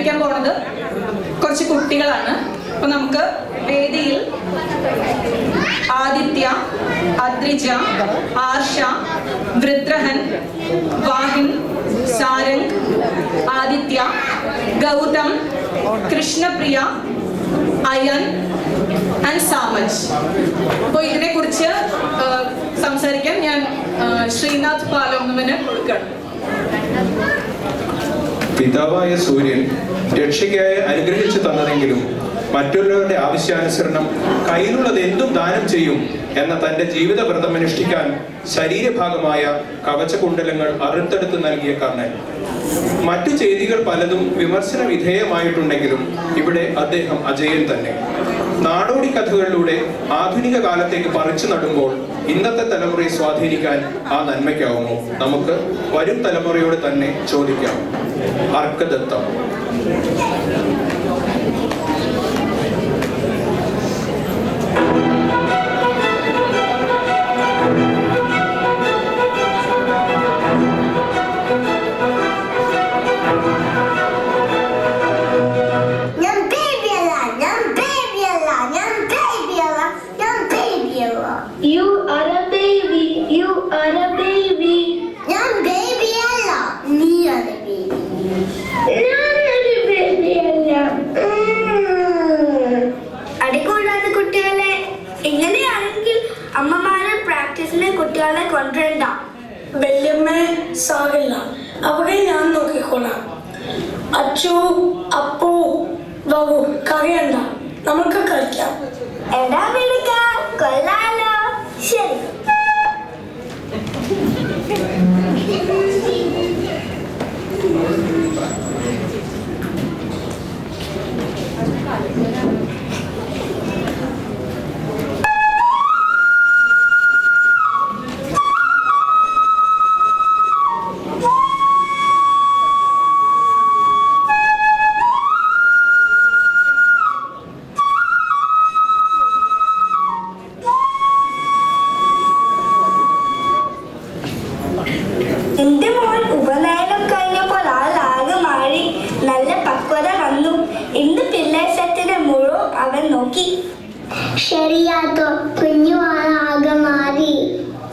അവതരിപ്പിക്കാൻ പോണത് കുറച്ച് കുട്ടികളാണ്. അപ്പൊ നമുക്ക് വേദിയിൽ ആദിത്യ, അദ്രിജ, ആർഷ, വൃദ്രഹൻ, വാഹിൻ, സാരംഗ്, ആദിത്യ, ഗൗതം, കൃഷ്ണപ്രിയ, അയൻ ആൻഡ് സാമജ്. അപ്പോൾ ഇതിനെക്കുറിച്ച് സംസാരിക്കാൻ ഞാൻ ശ്രീനാഥ് പാലൊന്നുവിന് കൊടുക്കണം. പിതാവായ സൂര്യൻ രക്ഷയ്ക്കായി അനുഗ്രഹിച്ചു തന്നതെങ്കിലും മറ്റുള്ളവരുടെ ആവശ്യാനുസരണം കയ്യിലുള്ളത് എന്തും ദാനം ചെയ്യും എന്ന തന്റെ ജീവിത വ്രതം അനുഷ്ഠിക്കാൻ ശരീരഭാഗമായ കവചകുണ്ടലങ്ങൾ അറുത്തെടുത്ത് നൽകിയ കർണൻ. മറ്റു ചെയ്തികൾ പലതും വിമർശന വിധേയമായിട്ടുണ്ടെങ്കിലും ഇവിടെ അദ്ദേഹം അജയൻ തന്നെ. നാടോടി കഥകളിലൂടെ ആധുനിക കാലത്തേക്ക് പറിച്ചു നടുമ്പോൾ ഇന്നത്തെ തലമുറയെ സ്വാധീനിക്കാൻ ആ നന്മയ്ക്കാവുമോ? നമുക്ക് വരും തലമുറയോട് തന്നെ ചോദിക്കാം. അർക്കദത്തം. കുട്ടികളെ കൊണ്ടുവരണ്ട. വല്യമ്മേ സാറില്ല, അവരെ ഞാൻ നോക്കിക്കോളാം. അച്ചു, അപ്പു, ബാബു കറിയണ്ട, നമുക്ക് കളിക്കാം. എടാ വിളിക്കാം, കൊള്ളാലോ. ശരി. ശരിയാട്ടോ, കുഞ്ഞുമാകെ മാറി.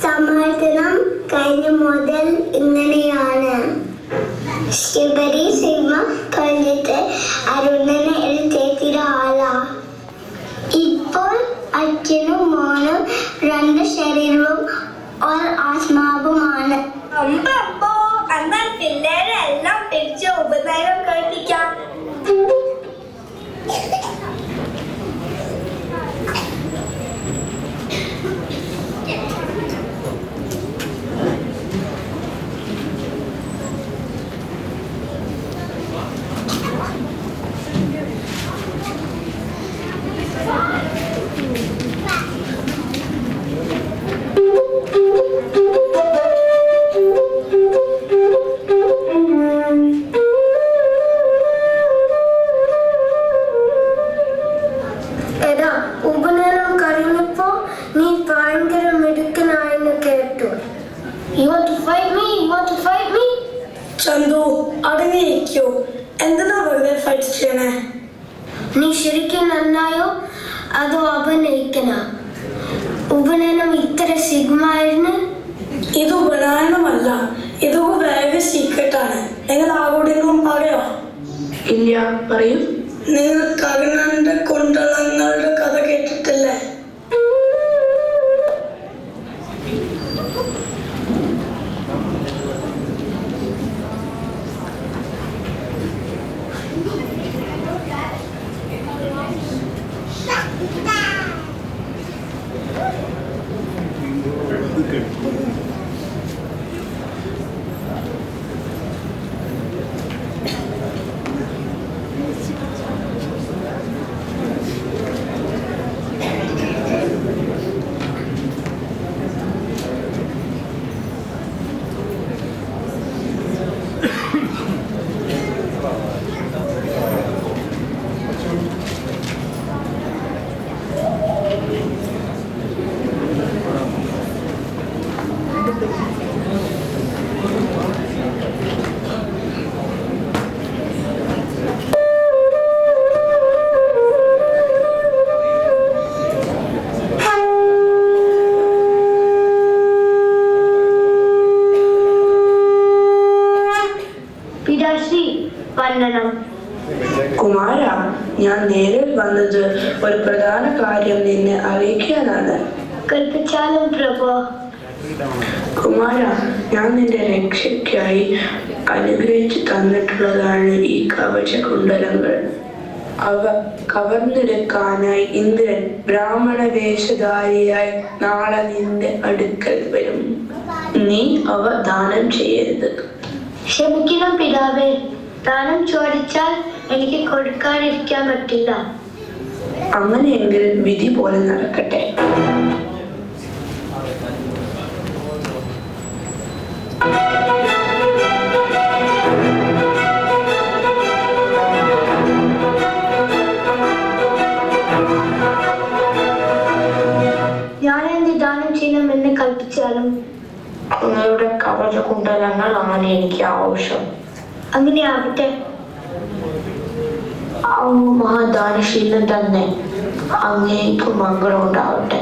സമാധാനം കഴിഞ്ഞ മുതൽ ഇങ്ങനെയാണ്. ശിവരി സിനിമ കഴിഞ്ഞിട്ട് അരുണനെ എഴുത്തേത്തിര ആളാ. ഇപ്പോൾ അച്ഛനും മോനും രണ്ട് ശരീരവും ആത്മാവുമാണ്. അമ്പോ എന്നാൽ പിള്ളേരെ എല്ലാം പിടിച്ച് ഉപനയനം കഴിപ്പിക്കാം. ചന്തു അടങ്ങിയിരിക്കോ? എന്തിനാ വെറുതെ ഫൈറ്റ് ചെയ്യണേ? നീ ശരിക്കും നന്നായോ അതോ അഭിനയിക്കണ? ഉപനയനം ഇത്ര സിഗ്മായിരുന്നു? ഇത് ഉപനയനമല്ല, ഇതൊക്കെ വേറെ സീക്രട്ടാണ്. നിങ്ങൾ ആരോടെങ്കിലും പറയോ? ഇല്ല, പറയൂ. നിങ്ങൾ കരുണന്റെ കൊണ്ടളങ്ങളുടെ കഥ കേട്ടിട്ടില്ലേ? പറയണം. കുമാര, ഞാൻ നേരിൽ വന്നത് ഒരു പ്രധാന കാര്യം നിന്നെ അറിയിക്കാനാണ്. കൽപ്പിച്ചാലും പ്രഭു. കുമാര, ഞാൻ നിന്റെ രക്ഷയ്ക്കായി അനുഗ്രഹിച്ചു തന്നിട്ടുള്ളതാണ് ഈ കവചകുണ്ടലങ്ങൾ. അവ കവർന്നെടുക്കാനായി ഇന്ദ്രൻ ബ്രാഹ്മണ വേഷധാരിയായി നാളെ നിന്റെ അടുക്കൽ വരും. നീ അവ ദാനം ചെയ്യരുത്. ക്ഷമിക്കണം പിതാവേ, ദാനം ചോദിച്ചാൽ എനിക്ക് കൊടുക്കാതിരിക്കാൻ പറ്റില്ല. അങ്ങനെയെങ്കിൽ വിധി പോലെ നടക്കട്ടെ. ഞാൻ എന്ത് ദാനം ചെയ്യണമെന്ന് കൽപ്പിച്ചാലും അങ്ങയുടെ കവചകുണ്ടലങ്ങളാണ് എനിക്ക് ആവശ്യം. അങ്ങനെ ആവട്ടെ. അങ്ങ് മഹാദാനശീലൻ തന്നെ. അങ്ങേക്ക് മംഗളം ഉണ്ടാവട്ടെ.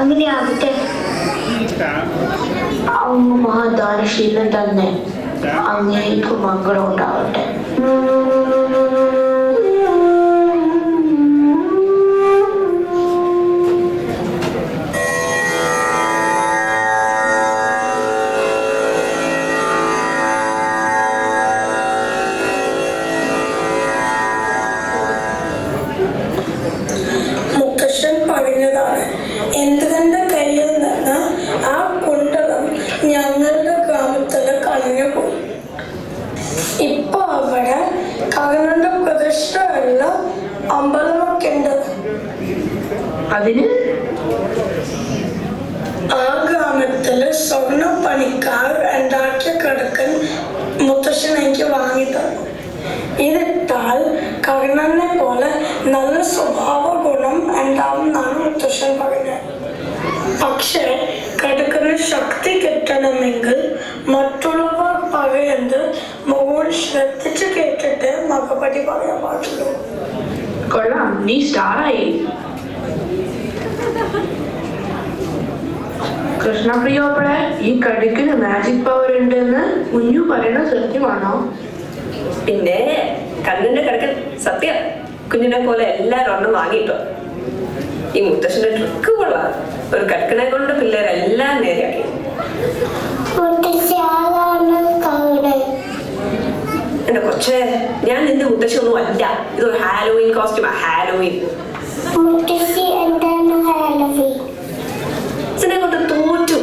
അങ്ങനെ ആവട്ടെ. അങ്ങ് മഹാദാനശീലൻ തന്നെ. അങ്ങേക്ക് മംഗളം ഉണ്ടാവട്ടെ. മുത്തശ്ശൻ പറഞ്ഞതാണ്, ഇന്ദ്രന്റെ കയ്യിൽ നിന്ന് ആ കുണ്ടലം ഞങ്ങളുടെ ഗ്രാമത്തില് കളഞ്ഞു പോയി. ഇപ്പൊ അവിടെ കർണന്റെ പ്രതിഷ്ഠയുള്ള അമ്പലമൊക്കെ ഉണ്ട്. അതിന് ആ ഗ്രാമത്തില് സ്വർണ്ണ പണിക്കാർ ഉണ്ടാക്കിയ കിടക്കൻ മുത്തശ്ശൻ എനിക്ക് വാങ്ങി തന്നു. ഇതിട്ടാൽ കർണനെ പോലെ നല്ല സ്വഭാവ ഗുണം ഉണ്ടാവുമെന്നാണ് മുത്തശ്ശൻ പറഞ്ഞത്. പക്ഷേ കിടക്കന് ശക്തി കിട്ടണമെങ്കിൽ മറ്റുള്ളവർ പറയുന്നത് മുകൾ ശ്രദ്ധിച്ച് കേട്ടിട്ട് മകപടി പറയാൻ പാടുള്ളൂ. കൊള്ളാം, നീ സ്റ്റാറായി. കൃഷ്ണപ്രിയോപ്പളെ, ഈ കടുക്കിന് മാജിക് പവർ ഉണ്ടെന്ന് കുഞ്ഞു പറയുന്ന സത്യമാണോ? പിന്നെ കണ്ണിന്റെ കിടക്കൻ സത്യം. കുഞ്ഞിനെ പോലെ എല്ലാരും ഒന്നും വാങ്ങിട്ടോ. ഈ മുത്തശ്ശന്റെ ട്രിക്ക് കൊള്ളാം. ഒരു കടക്കനെ കൊണ്ട് പിള്ളേരെല്ലാം നേരെയാക്കി. എന്റെ കൊച്ചേ, ഞാൻ നിന്റെ മുത്തശ്ശിയൊന്നും അല്ല. ഇതൊരു ഹാലോവീൻ കോസ്റ്റ്യൂമാ. ഹാലോവീൻ ഇതിനെ കൊണ്ട് തോറ്റു.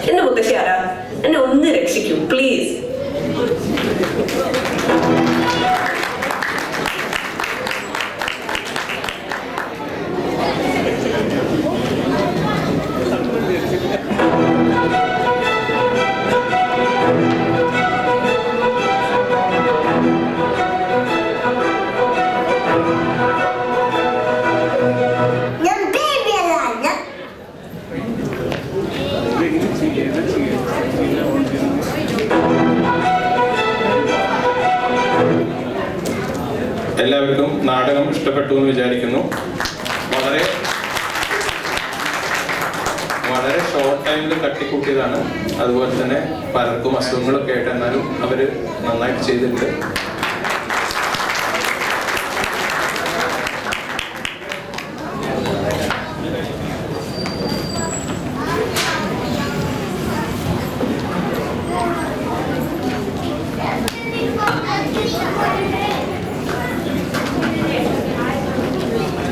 എന്റെ മുത്തശ്ശി ആരാ? എന്നെ ഒന്ന് രക്ഷിക്കൂ പ്ലീസ്. എല്ലാവർക്കും നാടകം ഇഷ്ടപ്പെട്ടു എന്ന് വിചാരിക്കുന്നു. വളരെ വളരെ ഷോർട്ട് ടൈമിൽ തട്ടിക്കൂട്ടിയതാണ്. അതുപോലെ തന്നെ പലർക്കും അസുഖങ്ങളൊക്കെ ആയിട്ട്, എന്നാലും അവര് നന്നായിട്ട് ചെയ്തിട്ടുണ്ട്.